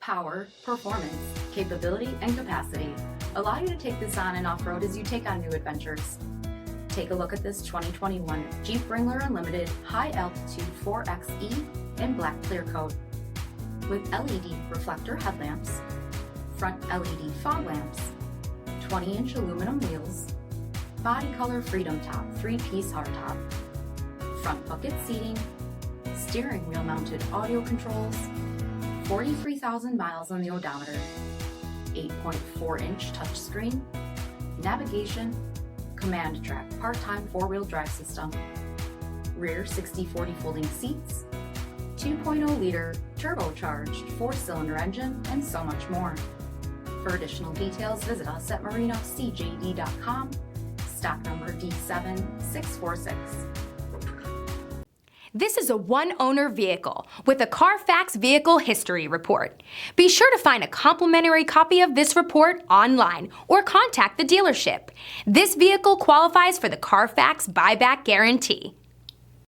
Power, performance, capability, and capacity allow you to take this on and off-road as you take on new adventures. Take a look at this 2021 Jeep Wrangler Unlimited High Altitude 4xe in black clear coat. With LED reflector headlamps, front LED fog lamps, 20-inch aluminum wheels, body color Freedom Top 3-piece hardtop, front bucket seating, steering wheel mounted audio controls, 43,000 miles on the odometer, 8.4-inch touchscreen, navigation, command track part-time four-wheel drive system, rear 60/40 folding seats, 2.0-liter turbocharged four-cylinder engine, and so much more. For additional details, visit us at marinocjd.com, stock number D7646. This is a one-owner vehicle with a CARFAX Vehicle History Report. Be sure to find a complimentary copy of this report online or contact the dealership. This vehicle qualifies for the CARFAX Buyback Guarantee.